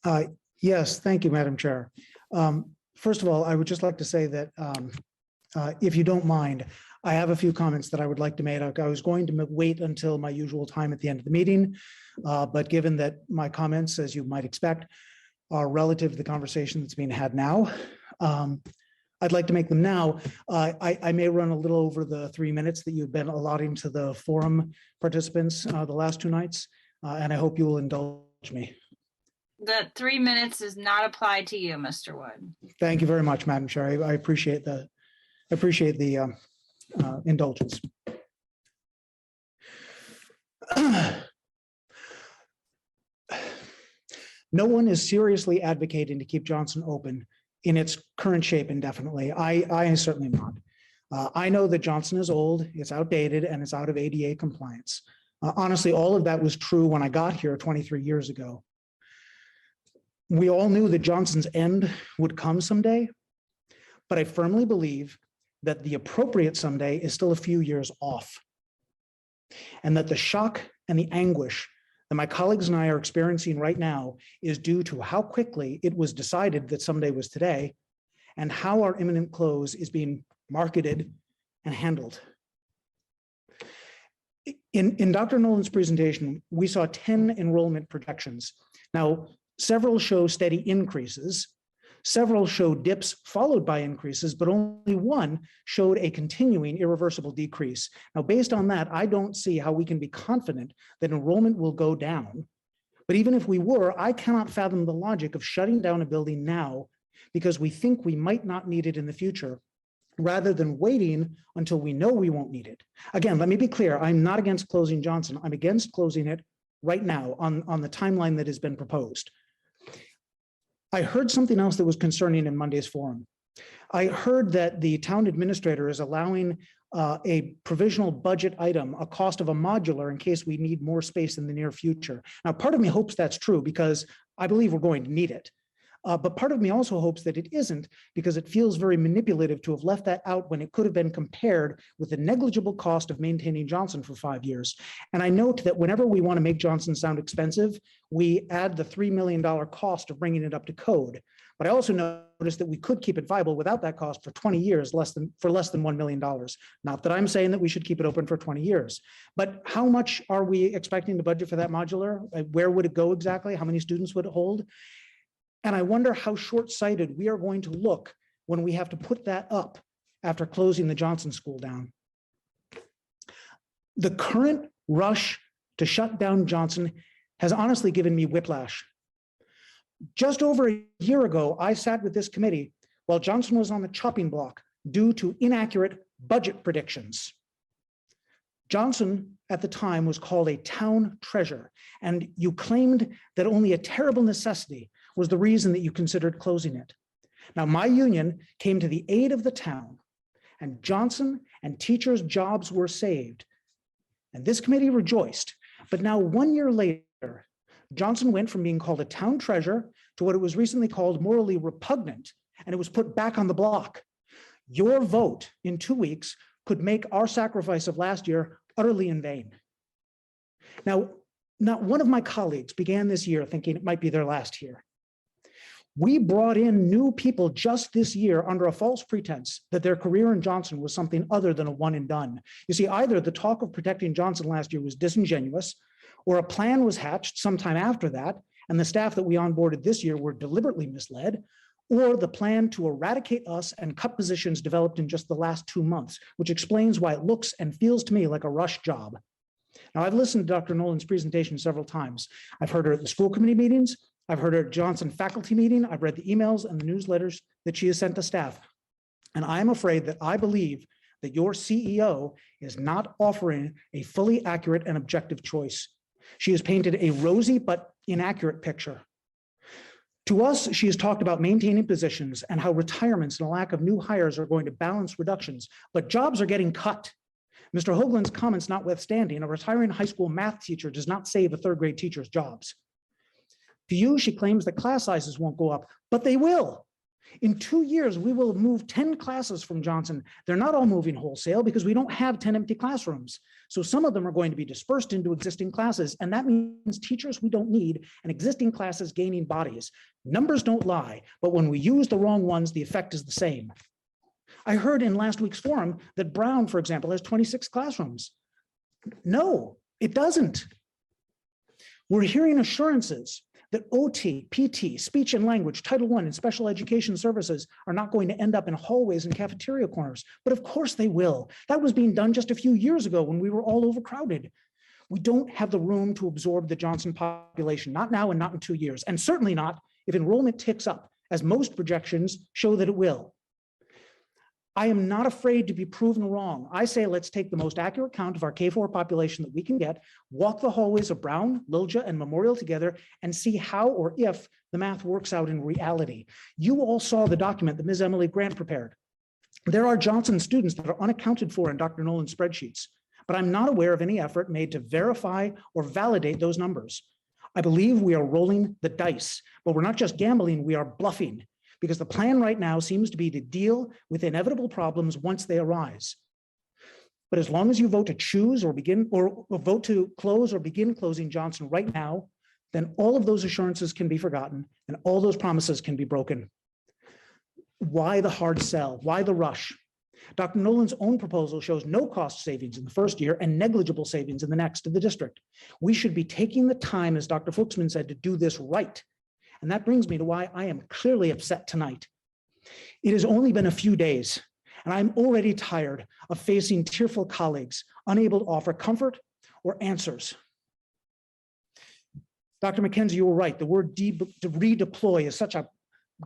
Uh, Yes, thank you, Madam Chair. First of all, I would just like to say that if you don't mind, I have a few comments that I would like to make. I was going to wait until my usual time at the end of the meeting, but given that my comments, as you might expect, are relative to the conversation that's being had now, I'd like to make them now. I may run a little over the 3 minutes that you've been allotting to the forum participants the last two nights, and I hope you will indulge me. The 3 minutes is not applied to you, Mr. Wood. Thank you very much, Madam Chair. I appreciate the indulgence. No one is seriously advocating to keep Johnson open in its current shape indefinitely. I certainly am not. I know that Johnson is old, it's outdated, and it's out of ADA compliance. Honestly, all of that was true when I got here 23 years ago. We all knew that Johnson's end would come someday, but I firmly believe that the appropriate someday is still a few years off, and that the shock and the anguish that my colleagues and I are experiencing right now is due to how quickly it was decided that someday was today, and how our imminent close is being marketed and handled. In Dr. Nolan's presentation, we saw 10 enrollment projections. Now, several show steady increases, several show dips followed by increases, but only one showed a continuing irreversible decrease. Now, based on that, I don't see how we can be confident that enrollment will go down. But even if we were, I cannot fathom the logic of shutting down a building now because we think we might not need it in the future, rather than waiting until we know we won't need it. Again, let me be clear, I'm not against closing Johnson. I'm against closing it right now on the timeline that has been proposed. I heard something else that was concerning in Monday's forum. I heard that the town administrator is allowing a provisional budget item, a cost of a modular in case we need more space in the near future. Now, part of me hopes that's true because I believe we're going to need it. But part of me also hopes that it isn't, because it feels very manipulative to have left that out when it could have been compared with the negligible cost of maintaining Johnson for 5 years. And I note that whenever we want to make Johnson sound expensive, we add the $3 million cost of bringing it up to code. But I also noticed that we could keep it viable without that cost for 20 years, for less than $1 million. Not that I'm saying that we should keep it open for 20 years, but how much are we expecting to budget for that modular? Where would it go exactly? How many students would it hold? And I wonder how short-sighted we are going to look when we have to put that up after closing the Johnson School down. The current rush to shut down Johnson has honestly given me whiplash. Just over a year ago, I sat with this committee while Johnson was on the chopping block due to inaccurate budget predictions. Johnson at the time was called a town treasure, and you claimed that only a terrible necessity was the reason that you considered closing it. Now, my union came to the aid of the town, and Johnson and teachers' jobs were saved. And this committee rejoiced. But now, 1 year later, Johnson went from being called a town treasure to what it was recently called morally repugnant, and it was put back on the block. Your vote in 2 weeks could make our sacrifice of last year utterly in vain. Now, not one of my colleagues began this year thinking it might be their last year. We brought in new people just this year under a false pretense that their career in Johnson was something other than a one and done. You see, either the talk of protecting Johnson last year was disingenuous, or a plan was hatched sometime after that, and the staff that we onboarded this year were deliberately misled, or the plan to eradicate us and cut positions developed in just the last 2 months, which explains why it looks and feels to me like a rush job. Now, I've listened to Dr. Nolan's presentation several times. I've heard her at the school committee meetings. I've heard her at Johnson faculty meeting. I've read the emails and the newsletters that she has sent to staff. And I'm afraid that I believe that your CEO is not offering a fully accurate and objective choice. She has painted a rosy but inaccurate picture. To us, she has talked about maintaining positions and how retirements and a lack of new hires are going to balance reductions, but jobs are getting cut. Mr. Hoagland's comments notwithstanding, a retiring high school math teacher does not save a third grade teacher's jobs. To you, she claims that class sizes won't go up, but they will. In 2 years, we will move 10 classes from Johnson. They're not all moving wholesale because we don't have 10 empty classrooms. So some of them are going to be dispersed into existing classes, and that means teachers we don't need and existing classes gaining bodies. Numbers don't lie, but when we use the wrong ones, the effect is the same. I heard in last week's forum that Brown, for example, has 26 classrooms. No, it doesn't. We're hearing assurances that OT, PT, speech and language, Title I, and special education services are not going to end up in hallways and cafeteria corners. But of course they will. That was being done just a few years ago when we were all overcrowded. We don't have the room to absorb the Johnson population, not now and not in 2 years, and certainly not if enrollment ticks up, as most projections show that it will. I am not afraid to be proven wrong. I say let's take the most accurate count of our K-4 population that we can get, walk the hallways of Brown, Lilja, and Memorial together, and see how or if the math works out in reality. You all saw the document that Ms. Emily Grant prepared. There are Johnson students that are unaccounted for in Dr. Nolan's spreadsheets, but I'm not aware of any effort made to verify or validate those numbers. I believe we are rolling the dice, but we're not just gambling, we are bluffing, because the plan right now seems to be to deal with inevitable problems once they arise. But as long as you vote to choose or begin or vote to close or begin closing Johnson right now, then all of those assurances can be forgotten and all those promises can be broken. Why the hard sell? Why the rush? Dr. Nolan's own proposal shows no cost savings in the first year and negligible savings in the next to the district. We should be taking the time, as Dr. Fuchsman said, to do this right. And that brings me to why I am clearly upset tonight. It has only been a few days, and I'm already tired of facing tearful colleagues unable to offer comfort or answers. Dr. McKenzie, you were right. The word redeploy is such a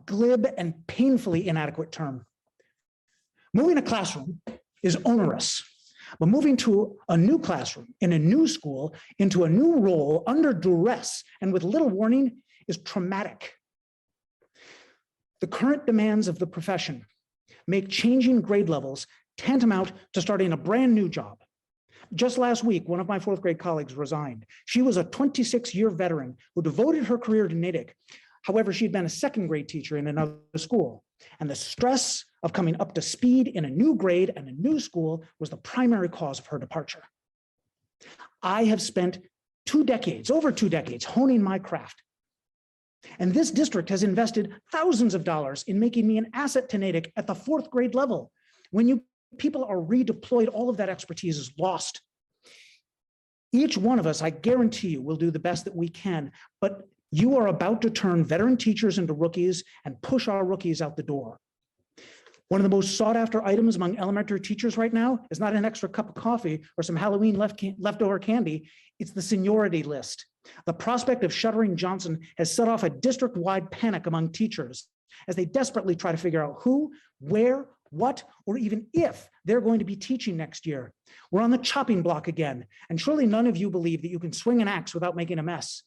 glib and painfully inadequate term. Moving a classroom is onerous, but moving to a new classroom in a new school into a new role under duress and with little warning is traumatic. The current demands of the profession make changing grade levels tantamount to starting a brand new job. Just last week, one of my fourth grade colleagues resigned. She was a 26-year veteran who devoted her career to Natick. However, she'd been a second grade teacher in another school, and the stress of coming up to speed in a new grade and a new school was the primary cause of her departure. I have spent over 2 decades honing my craft. And this district has invested thousands of dollars in making me an asset to Natick at the fourth grade level. When you people are redeployed, all of that expertise is lost. Each one of us, I guarantee you, will do the best that we can, but you are about to turn veteran teachers into rookies and push our rookies out the door. One of the most sought after items among elementary teachers right now is not an extra cup of coffee or some Halloween leftover candy. It's the seniority list. The prospect of shuttering Johnson has set off a district-wide panic among teachers as they desperately try to figure out who, where, what, or even if they're going to be teaching next year. We're on the chopping block again, and surely none of you believe that you can swing an axe without making a mess.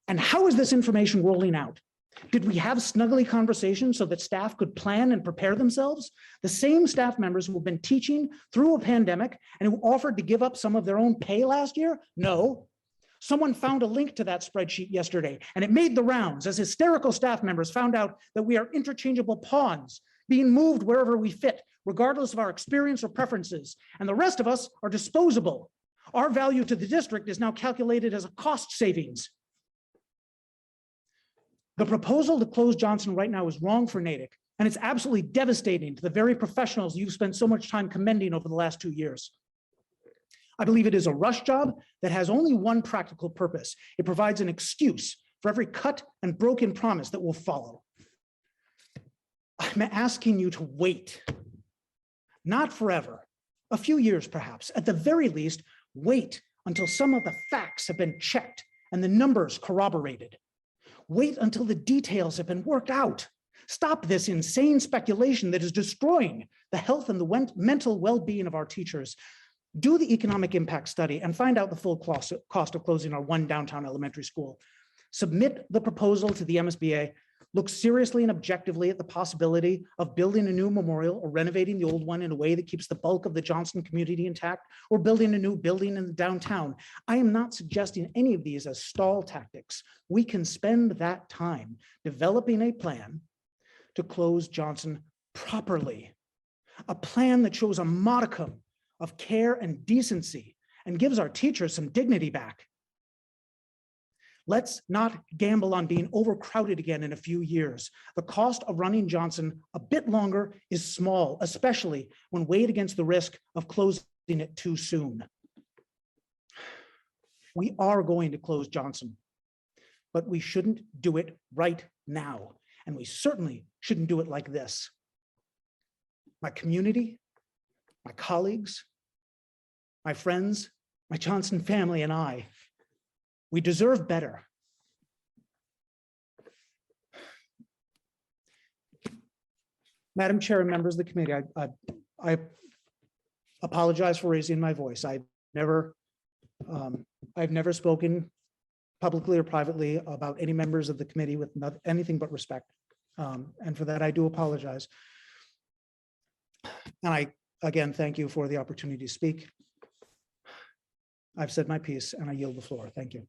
And how is this information rolling out? Did we have snuggly conversations so that staff could plan and prepare themselves? The same staff members who have been teaching through a pandemic and who offered to give up some of their own pay last year? No. Someone found a link to that spreadsheet yesterday, and it made the rounds as hysterical staff members found out that we are interchangeable pawns, being moved wherever we fit, regardless of our experience or preferences, and the rest of us are disposable. Our value to the district is now calculated as a cost savings. The proposal to close Johnson right now is wrong for Natick, and it's absolutely devastating to the very professionals you've spent so much time commending over the last 2 years. I believe it is a rush job that has only one practical purpose. It provides an excuse for every cut and broken promise that will follow. I'm asking you to wait, not forever, a few years perhaps. At the very least, wait until some of the facts have been checked and the numbers corroborated. Wait until the details have been worked out. Stop this insane speculation that is destroying the health and the mental well-being of our teachers. Do the economic impact study and find out the full cost of closing our one downtown elementary school. Submit the proposal to the MSBA. Look seriously and objectively at the possibility of building a new memorial or renovating the old one in a way that keeps the bulk of the Johnson community intact, or building a new building in the downtown. I am not suggesting any of these as stall tactics. We can spend that time developing a plan to close Johnson properly. A plan that shows a modicum of care and decency and gives our teachers some dignity back. Let's not gamble on being overcrowded again in a few years. The cost of running Johnson a bit longer is small, especially when weighed against the risk of closing it too soon. We are going to close Johnson, but we shouldn't do it right now. And we certainly shouldn't do it like this. My community, my colleagues, my friends, my Johnson family and I, we deserve better. Madam Chair and members of the committee, I apologize for raising my voice. I've never spoken publicly or privately about any members of the committee with anything but respect. And for that, I do apologize. And I, again, thank you for the opportunity to speak. I've said my piece and I yield the floor. Thank you.